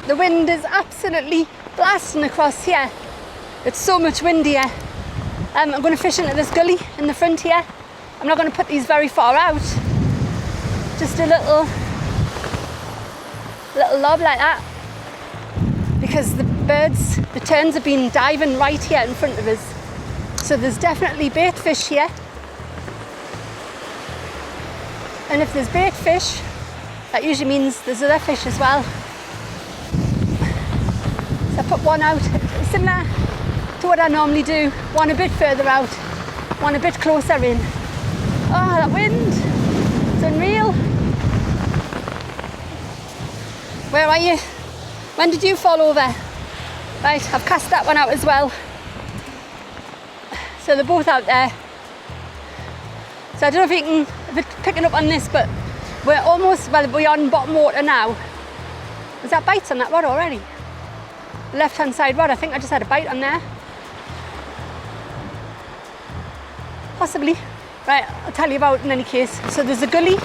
The wind is absolutely blasting across here. It's so much wind here. I'm going to fish into this gully in the front here. I'm not going to put these very far out. Just a little lob like that. Because the birds, the terns have been diving right here in front of us. So there's definitely bait fish here. And if there's bait fish, that usually means there's other fish as well. So I put one out, similar to what I normally do. One a bit further out, one a bit closer in. Oh, that wind, it's unreal. Where are you? When did you fall over? Right, I've cast that one out as well. So they're both out there. So I don't know if it's picking up on this, but we're on bottom water now. Was that bites on that rod already? The left-hand side rod, I think I just had a bite on there. Possibly. Right, I'll tell you about it in any case. So there's a gully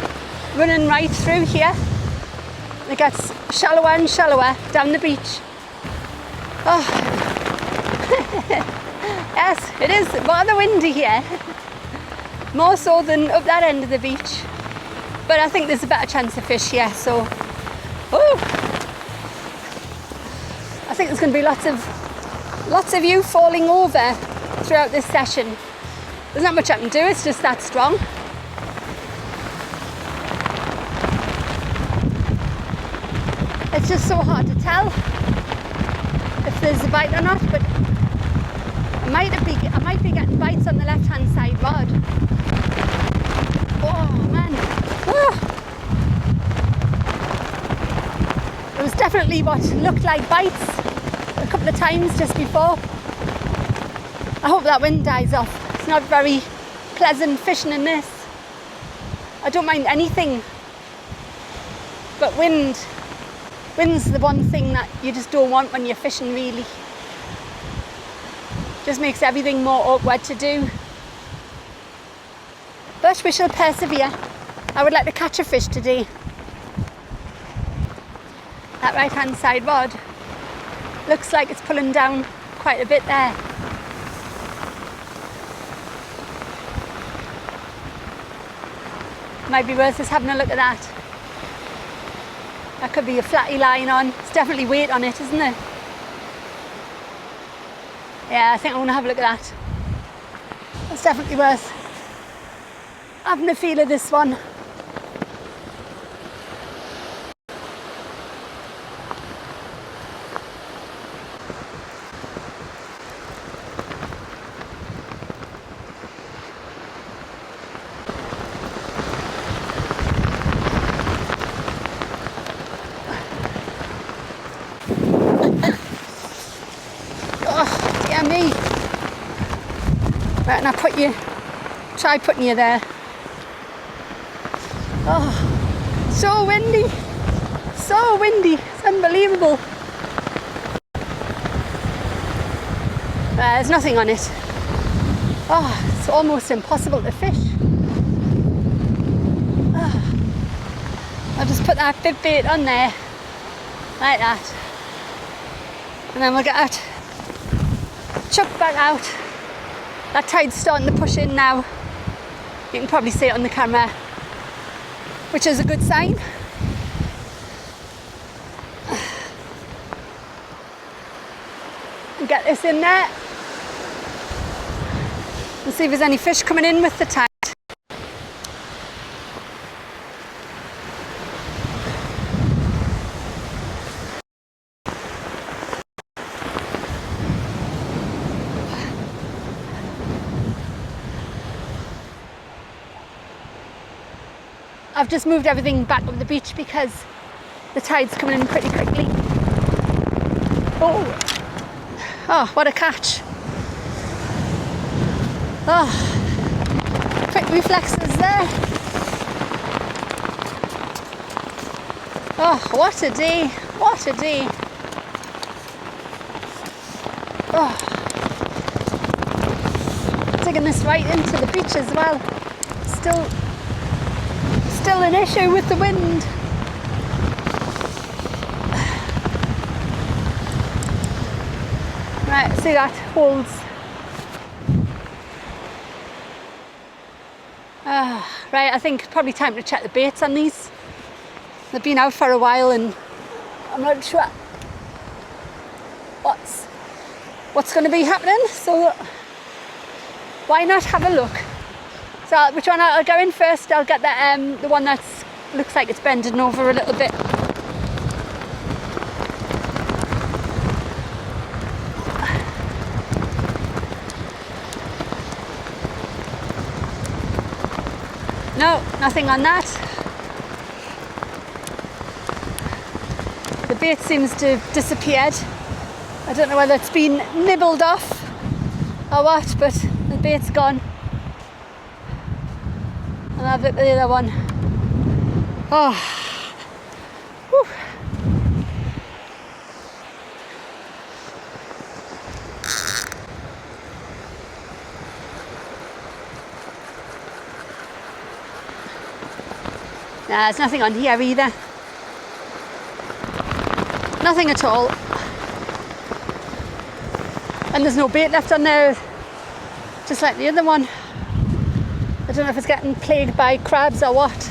running right through here. It gets shallower and shallower down the beach. Oh. Yes, it is rather windy here. More so than up that end of the beach. But I think there's a better chance of fish here, so. Oh. I think there's going to be lots of you falling over throughout this session. There's not much I can do, it's just that strong. It's just so hard to tell if there's a bite or not, but I might be getting bites on the left-hand side rod. Oh man. Oh. There was definitely what looked like bites a couple of times just before. I hope that wind dies off. It's not very pleasant fishing in this. I don't mind anything, but wind's the one thing that you just don't want when you're fishing, really. Just makes everything more awkward to do. But we shall persevere. I would like to catch a fish today. That right hand side rod looks like it's pulling down quite a bit there. Might be worth us having a look at that. That could be a flatty line on. It's definitely weight on it, isn't it? Yeah, I think I want to have a look at that. It's definitely worth having a feel of this one. Me. Right, and try putting you there. Oh, so windy. So windy. It's unbelievable. There's nothing on it. Oh, it's almost impossible to fish. Oh. I'll just put that big bait on there, like that. And then we'll get out. Chuck back out. That tide's starting to push in now. You can probably see it on the camera, which is a good sign. Get this in there and see if there's any fish coming in with the tide. I've just moved everything back up the beach because the tide's coming in pretty quickly. Oh, what a catch. Oh, quick reflexes there. Oh, what a day, what a day. Oh, digging this right into the beach as well. Still an issue with the wind. Right, see that holds. Right, I think probably time to check the baits on these. They've been out for a while and I'm not sure what's going to be happening, so why not have a look? So which one I'll go in first? I'll get the one that looks like it's bending over a little bit. No, nothing on that. The bait seems to have disappeared. I don't know whether it's been nibbled off or what, but the bait's gone. I'll have a look at the other one. Oh. Whew. Nah, there's nothing on here either. Nothing at all. And there's no bait left on there, just like the other one. I don't know if it's getting plagued by crabs or what.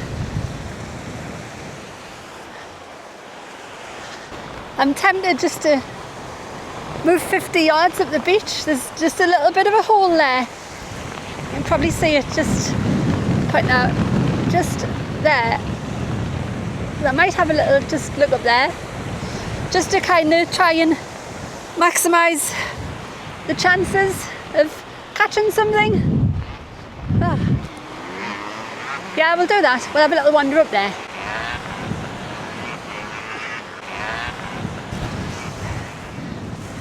I'm tempted just to move 50 yards up the beach. There's just a little bit of a hole there. You can probably see it just putting out just there. I might have a little, just look up there, just to kind of try and maximise the chances of catching something. Oh. Yeah, we'll do that. We'll have a little wander up there.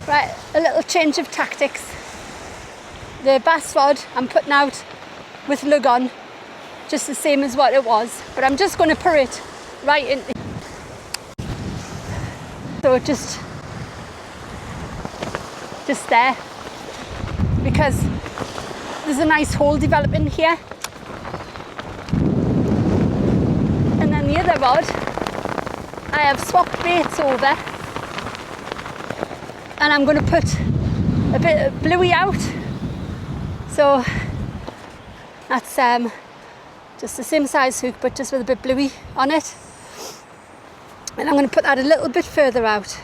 Right, a little change of tactics. The bass rod I'm putting out with lug on, just the same as what it was, but I'm just going to put it right in. So just there, because there's a nice hole developing here. And then the other rod, I have swapped baits over, and I'm going to put a bit of bluey out. So that's just the same size hook, but just with a bit bluey on it. And I'm going to put that a little bit further out.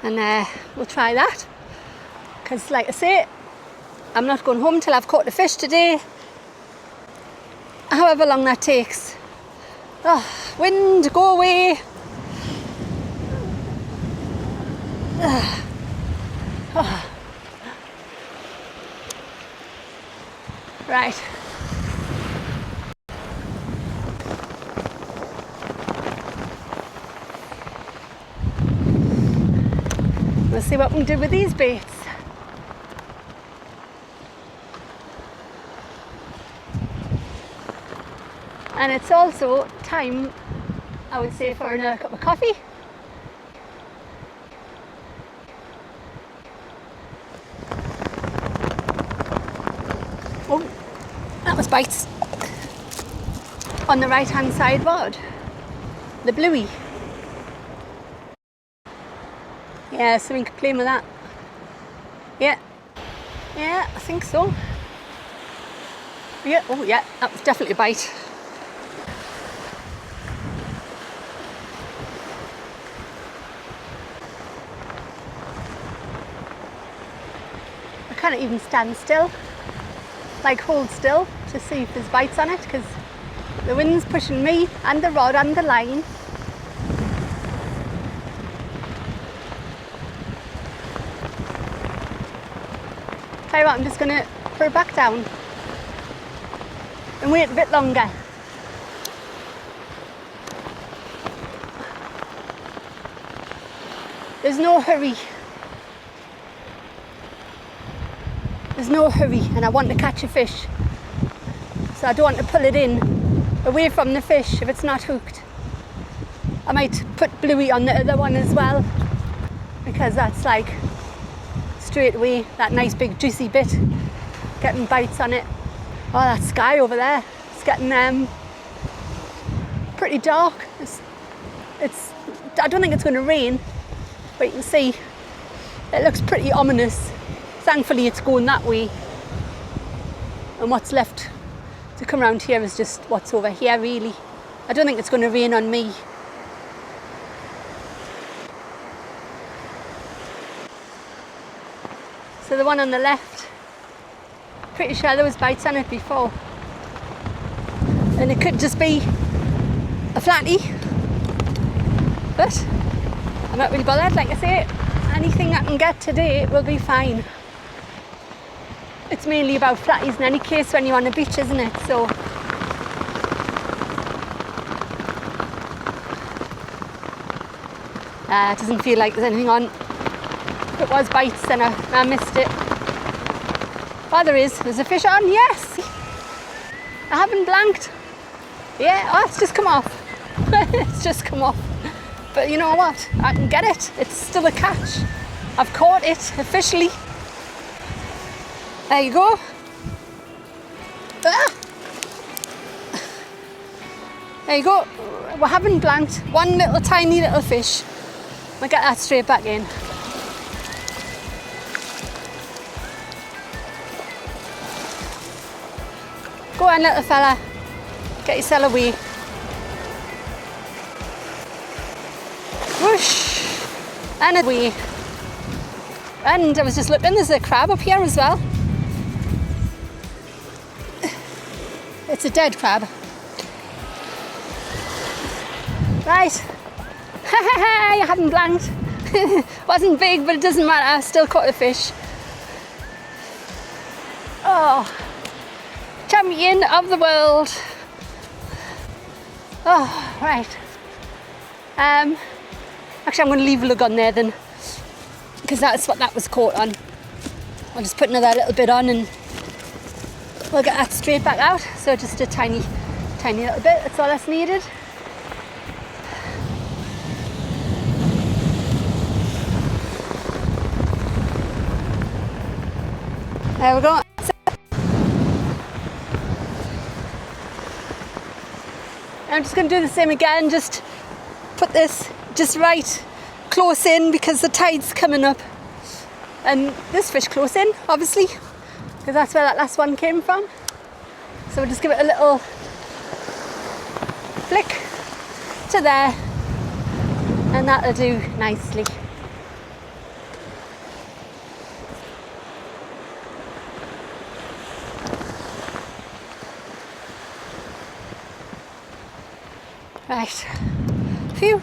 And we'll try that. Because like I say, I'm not going home till I've caught the fish today. However long that takes. Oh, wind, go away. Oh. Right. We'll see what we can do with these baits. And it's also time, I would say, for another cup of coffee. Oh, that was bites on the right hand side rod, the bluey. Yeah, so we can play with that. Yeah, I think so. Yeah, oh yeah, that was definitely a bite. I can't even stand still, like hold still to see if there's bites on it, because the wind's pushing me and the rod and the line. Tell you what, I'm just going to put it back down and wait a bit longer. There's no hurry. There's no hurry, and I want to catch a fish. So I don't want to pull it in away from the fish if it's not hooked. I might put bluey on the other one as well, because that's like straight away, that nice big juicy bit, getting bites on it. Oh, that sky over there, it's getting pretty dark. I don't think it's going to rain, but you can see it looks pretty ominous. Thankfully it's going that way, and what's left to come around here is just what's over here really. I don't think it's going to rain on me. So the one on the left, pretty sure there was bites on it before, and it could just be a flatty, but I'm not really bothered. Like I say, anything I can get today will be fine. It's mainly about flatties in any case when you're on the beach, isn't it? So it doesn't feel like there's anything on. If it was bites, then I missed it. Oh, there's a fish on, yes! I haven't blanked. Yeah, oh, it's just come off. It's just come off. But you know what? I can get it. It's still a catch. I've caught it officially. There you go. Ah! There you go. We haven't blanked. One little tiny little fish. I'll get that straight back in. Go on, little fella. Get yourself away. Whoosh! And away. And I was just looking, there's a crab up here as well. It's a dead crab. Right. I haven't blanked. Wasn't big, but it doesn't matter. I still caught a fish. Oh. Champion of the world. Oh, right. Actually, I'm going to leave a lug on there then, because that's what that was caught on. I'll just put another little bit on and we'll get that straight back out. So just a tiny little bit, that's all that's needed. There we go. I'm just going to do the same again, just put this just right close in because the tide's coming up, and this fish close in obviously because that's where that last one came from. So we'll just give it a little flick to there and that'll do nicely. Right, phew,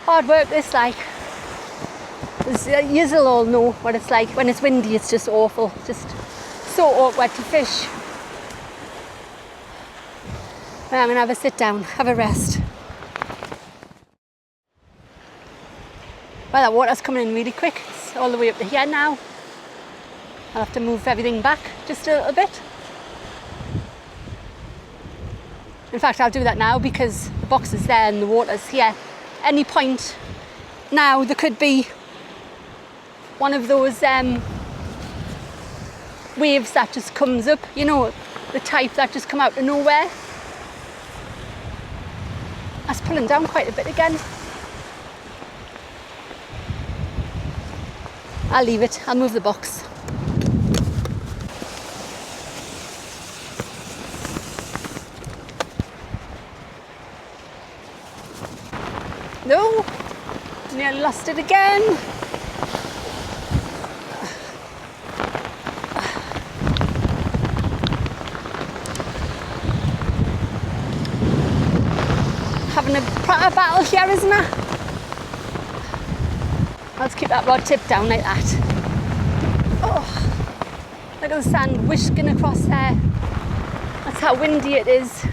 hard work this like. You'll all know what it's like when it's windy. It's just awful, just so awkward to fish. Well, I'm gonna have a sit down, have a rest. Well, that water's coming in really quick. It's all the way up to here now. I'll have to move everything back just a little bit. In fact, I'll do that now because the box is there and the water's here. Any point now there could be one of those waves that just comes up, you know, the type that just come out of nowhere. That's pulling down quite a bit again. I'll leave it, I'll move the box. No, nearly lost it again. Having a proper battle here, isn't it? Let's keep that rod tip down like that. Oh, look at the sand whisking across there. That's how windy it is.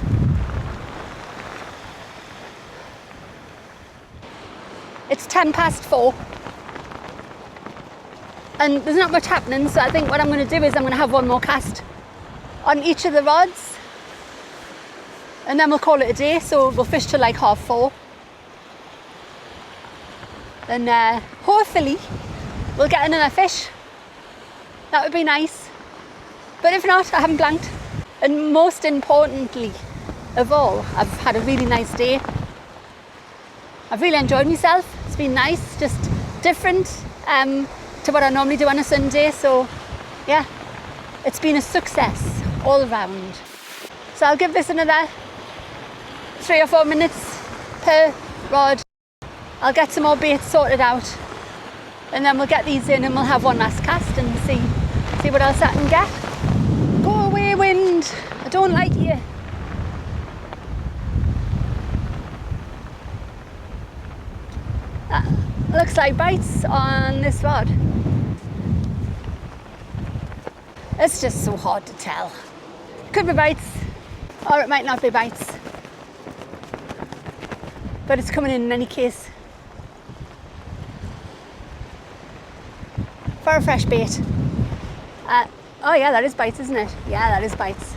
It's 4:10 and there's not much happening, so I think what I'm going to do is I'm going to have one more cast on each of the rods and then we'll call it a day. So we'll fish till like 4:30 and hopefully we'll get another fish That would be nice. But if not, I haven't blanked. And most importantly of all, I've had a really nice day. I've really enjoyed myself. It's been nice, just different to what I normally do on a Sunday. So yeah, it's been a success all round. So I'll give this another 3 or 4 minutes per rod. I'll get some more baits sorted out, and then we'll get these in and we'll have one last cast and see what else I can get. Go away, wind. I don't like you. That looks like bites on this rod. It's just so hard to tell. Could be bites, or it might not be bites. But it's coming in any case. For a fresh bait. Oh yeah, that is bites, isn't it? Yeah, that is bites.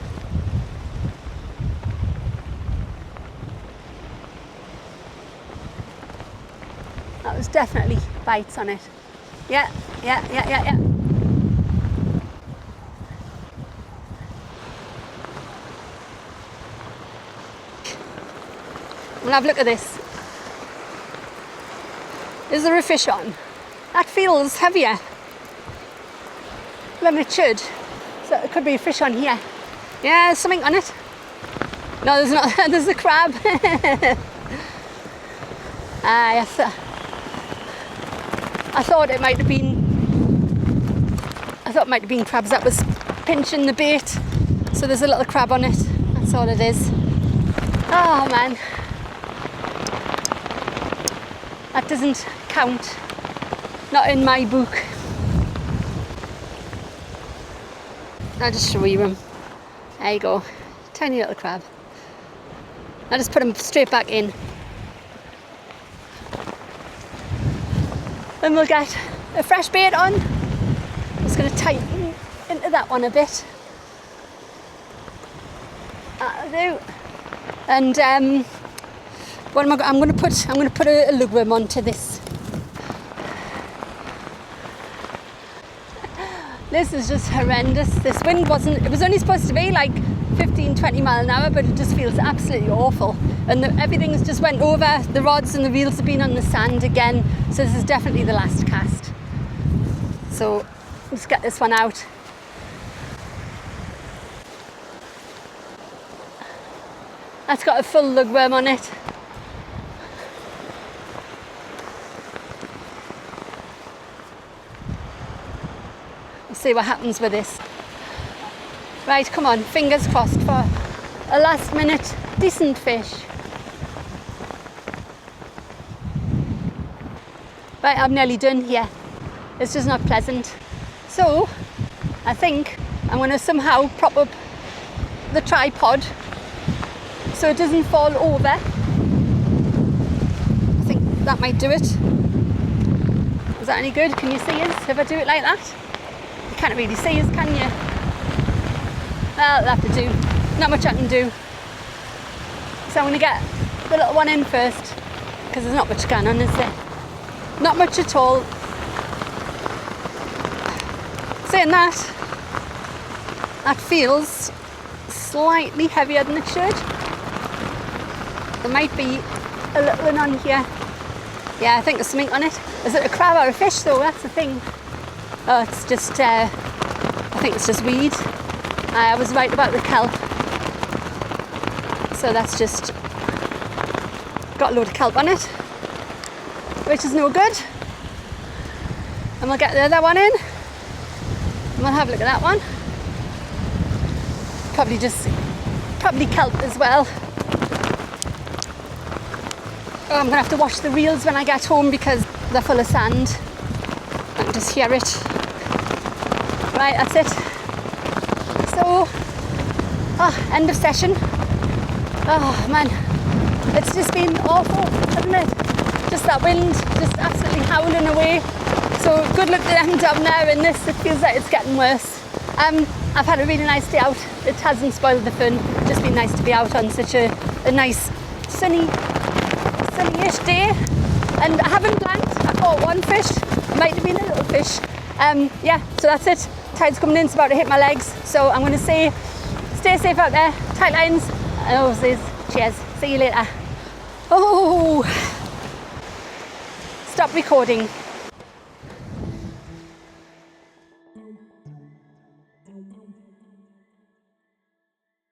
That was definitely bites on it. Yeah. We'll have a look at this. Is there a fish on? That feels heavier than it should. So it could be a fish on here. Yeah, there's something on it. No, there's not. There's a crab. Yes. I thought it might have been crabs that was pinching the bait. So there's a little crab on it. That's all it is. Oh man. That doesn't count. Not in my book. I'll just show you him. There you go. Tiny little crab. I'll just put him straight back in. Then we'll get a fresh bait on. I'm just going to tighten into that one a bit. That'll do. And what am I'm going to put a lugworm onto this. This is just horrendous. This wind it was only supposed to be like 15-20 mile an hour, but it just feels absolutely awful. And everything's just went over. The rods and the reels have been on the sand again. So this is definitely the last cast. So let's get this one out. That's got a full lugworm on it. See what happens with this. Right, come on, fingers crossed for a last minute decent fish. Right, I'm nearly done here. It's just not pleasant. So I think I'm going to somehow prop up the tripod so it doesn't fall over. I think that might do it. Is that any good? Can you see us if I do it like that? You can't really see us, can you? Well, that'll have to do. Not much I can do. So I'm going to get the little one in first, because there's not much going on, is there? Not much at all. Saying that, that feels slightly heavier than it should. There might be a little one on here. Yeah, I think there's something on it. Is it a crab or a fish though? That's the thing. Oh, it's just, I think it's just weed. I was right about the kelp. So that's just got a load of kelp on it, which is no good. And we'll get the other one in. And we'll have a look at that one. Probably kelp as well. Oh, I'm gonna have to wash the reels when I get home because they're full of sand. I can just hear it. Right, that's it. So, end of session. Oh man, it's just been awful, hasn't it? Just that wind, just absolutely howling away. So good luck to them down there in this. It feels like it's getting worse. I've had a really nice day out. It hasn't spoiled the fun. It's just been nice to be out on such a nice sunny-ish day. And I haven't blanked. I caught one fish. It might have been a little fish. Yeah, so that's it. Tide's coming in, it's about to hit my legs. So I'm going to say, stay safe out there, tight lines, and always cheers. See you later. Oh, stop recording.